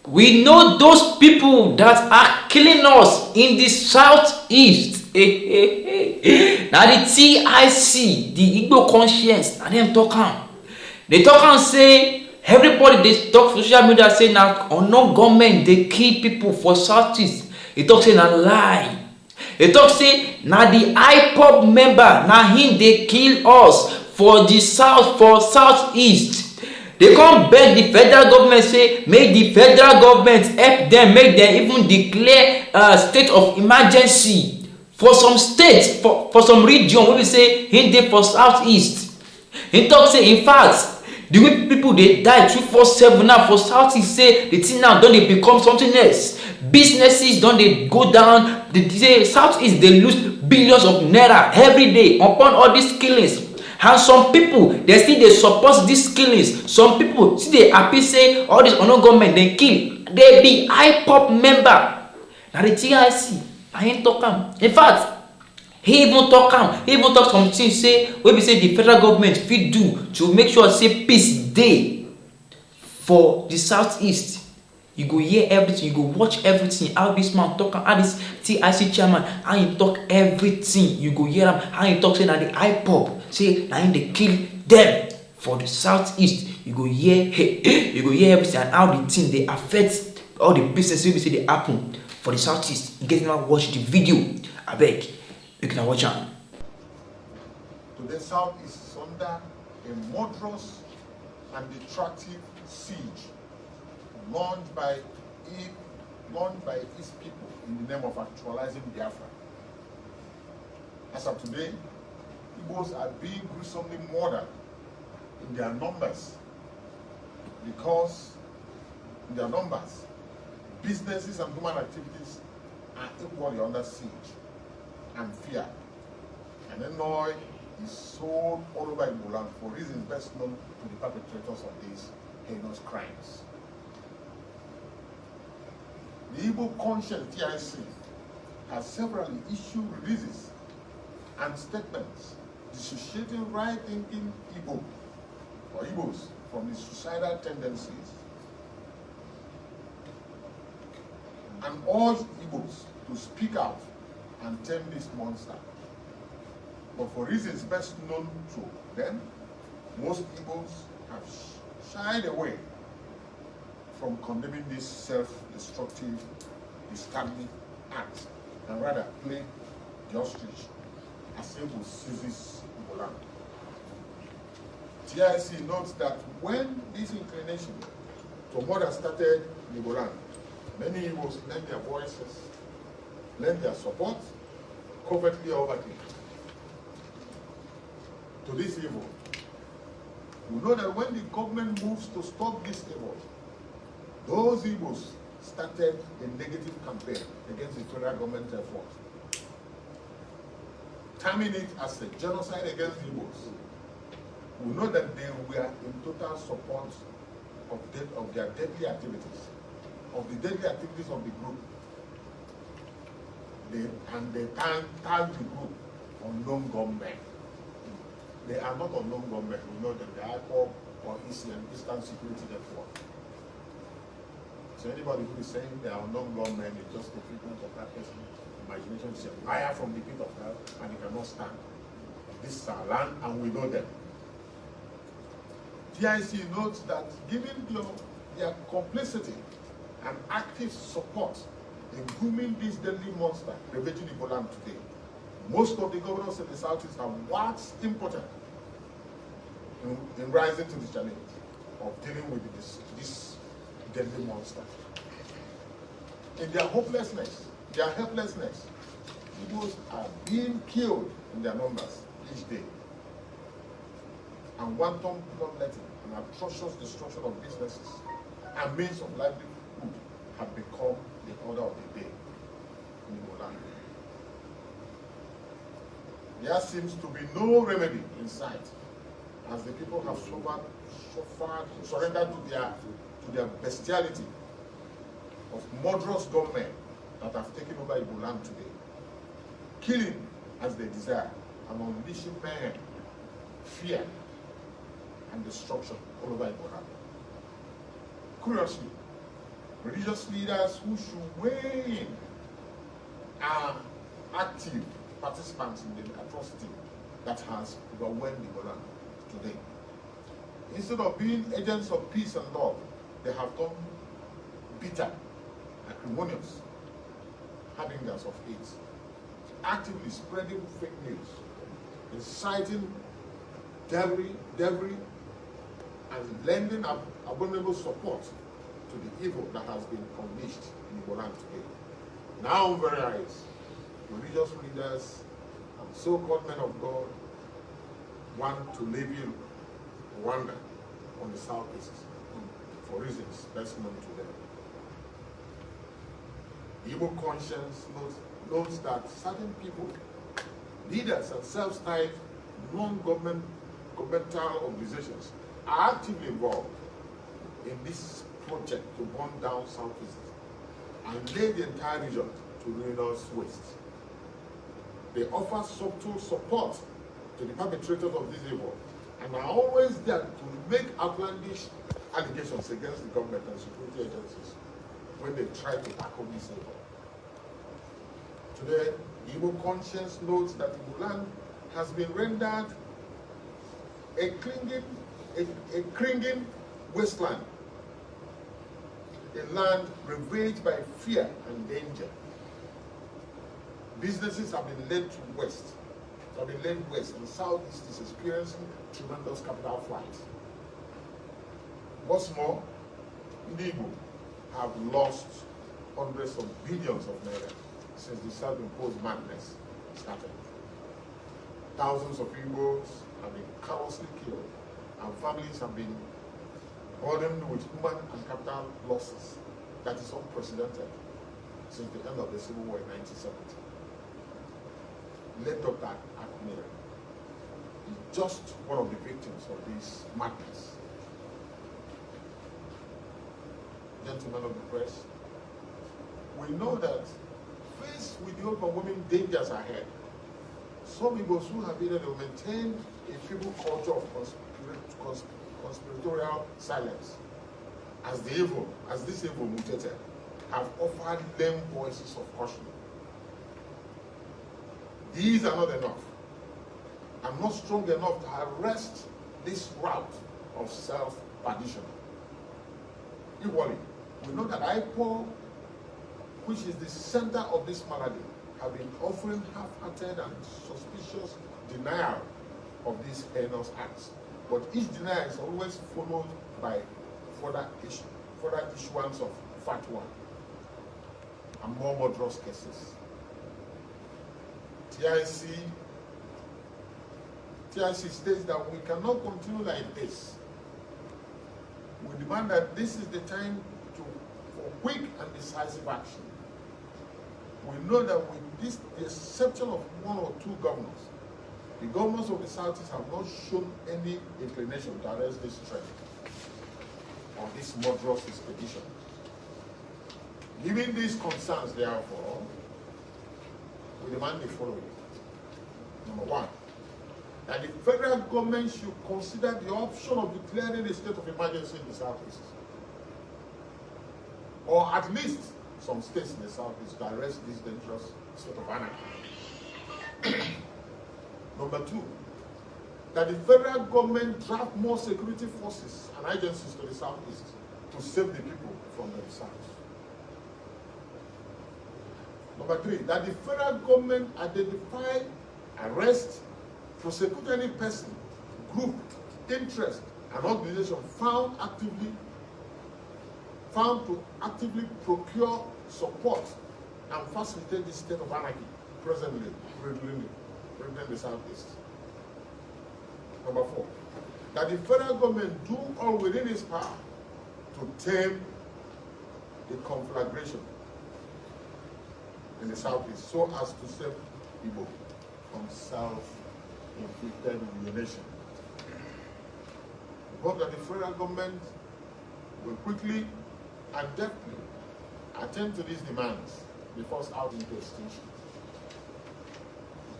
We know those people that are killing us in the southeast. Now the TIC, the Igbo conscience, and them talk am. They talk and say everybody they talk for social media say now unknown government they kill people for southeast. They talk say na lie. They talk say na the Ipob member na him they kill us for the south for southeast. They come beg the federal government say make the federal government help them make them even declare state of emergency for some states for some region wey be say him dey for southeast. He talk say in fact the way people dey die 247 now for southeast say the thing now don dey become something else. Businesses don dey go down. The say southeast dey lose billions of naira every day upon all these killings. And some people they still dey support these killings. Some people still dey happy say all this unknown government dey kill. They be Ipob member. Na the TIC na him talk am. In fact he even talk am. He even talk something say wey be say the federal government fit do to make sure say peace dey for the southeast. You go hear everything, you go watch everything, how this man talk am, how this TIC chairman, how he talk everything. You go hear am, how he talk say na the Ipob say na him dey kill them for the southeast. You go hear you go hear everything and how the thing dey affect all the business wey be say dey happen for the southeast. You get to watch the video. Abeg, you can watch am. To the southeast is under a murderous and destructive siege launched by its people in the name of actualizing Biafra. As of today, Igbos are being gruesomely murdered in their numbers because in their numbers, businesses and human activities are equally under siege and fear. And Enoy is sold all over Igbo land for reasons best known to the perpetrators of these heinous crimes. The Igbo conscience TIC has severally issued releases and statements dissociating right-thinking Igbo or Igbos from the suicidal tendencies and urged Igbos to speak out and tame this monster. But for reasons best known to them, most Igbos have shied away from condemning this self-destructive, disturbing act and rather play the ostrich as Igbo seizes Igbo land. TIC notes that when this inclination to murder started in Igbo land, many Igbos lent their voices, lent their support, covertly overtly to this evil. We know that when the government moves to stop this evil, those Igbos started a negative campaign against the federal government effort, terming it as a genocide against Igbos. We know that they were in total support of their deadly activities, of the group. They tagged the group unknown government. They are not unknown government. We know that they are Ipob or Eastern Security Network. So anybody who is saying they are unknown government is just a figment of that person's imagination. Is a liar from the pit of hell, and he cannot stand. This is our land, and we know them. TIC notes that given their complicity and active support in grooming this deadly monster ravaging Igbo land today, most of the governors in the southeast have waxed impotent in rising to the challenge of dealing with this deadly monster. In their hopelessness, their helplessness, Igbos are being killed in their numbers each day. And wanton bloodletting and atrocious destruction of businesses and means of livelihood have become the order of the day in Igbo land. There seems to be no remedy in sight, as the people have surrendered to their bestiality of murderous gunmen that have taken over Igbo land today, killing as they desire and unleashing mayhem, fear, and destruction all over Igbo land. Curiously, Religious leaders who should weigh in are active participants in the atrocity that has overwhelmed the Golan today. Instead of being agents of peace and love, they have become bitter, acrimonious, harbingers of hate, actively spreading fake news, inciting debris, and lending abominable support to the evil that has been unleashed in the Golan today. Now, very eyes, religious leaders and so-called men of God want to level Rwanda on the southeast for reasons best known to them. Evil conscience notes that certain people, leaders and self-styled non-governmental organizations are actively involved in this project to burn down southeast and lay the entire region to ruinous waste. They offer subtle support to the perpetrators of this evil and are always there to make outlandish allegations against the government and security agencies when they try to tackle this evil. Today, evil conscience notes that the land has been rendered a clinging wasteland, a land ravaged by fear and danger. Businesses have been led west, and southeast is experiencing tremendous capital flight. What's more, Igbo have lost hundreds of billions of naira since the self-imposed madness started. Thousands of Igbos have been callously killed, and families have been burdened with human and capital losses that is unprecedented since the end of the Civil War in 1970. Late Dr. Akmir is just one of the victims of this madness. Gentlemen of the press, we know that faced with the overwhelming dangers ahead, some Igbos who have either maintained a feeble culture of conspiratorial silence as this evil mutated, have offered them voices of caution. These are not enough. I'm not strong enough to arrest this route of self-perdition. Equally, we know that Ipob, which is the center of this malady, have been offering half-hearted and suspicious denial of these heinous acts. But each denial is always followed by further issuance of fatwa and more murderous cases. TIC states that we cannot continue like this. We demand that this is the time for quick and decisive action. We know that with this, the exception of one or two governors, the governors of the Southeast have not shown any inclination to arrest this trend or this murderous expedition. Given these concerns, therefore, we demand the following. Number one, that the federal government should consider the option of declaring a state of emergency in the Southeast, or at least some states in the Southeast to arrest this dangerous state of anarchy. Number two, that the federal government draft more security forces and agencies to the Southeast to save the people from themselves. Number three, that the federal government identify, arrest, prosecute any person, group, interest, and organization found to actively procure support and facilitate the state of anarchy presently in the Southeast. Number four, that the federal government do all within its power to tame the conflagration in the Southeast so as to save people from self-inflicted ruination. We hope that the federal government will quickly and deftly attend to these demands before it's out into extinction.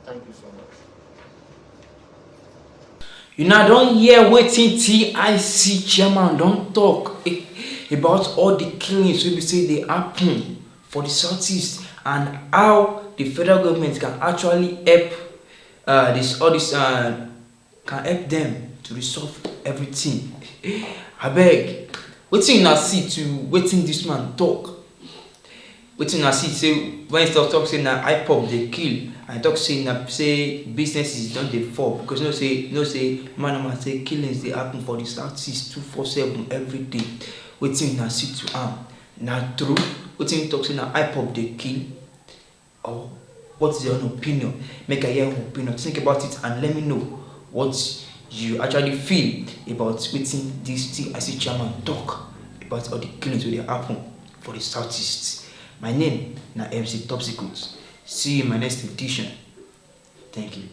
Thank you so much. You now don't hear waiting TIC chairman don't talk. about all the killings wey be say dey happen for the southeast and how the federal government can actually help this can help them to resolve everything. Abeg, wetin una see to wetin this man talk? Wetin una see say when he talk say na Ipob dey kill, and talk say na say businesses don dey fall because you know say man say killings dey happen for the southeast 247 every day. Wetin una see to am? Na true? Wetin he talk say na Ipob dey kill? Or what is your own opinion? Make I hear your opinion. Think about it and let me know what you actually feel about wetin this TIC chairman talk about all the killings wey dey happen for the southeast. My name na MC Top Secret. See you in my next edition. Thank you.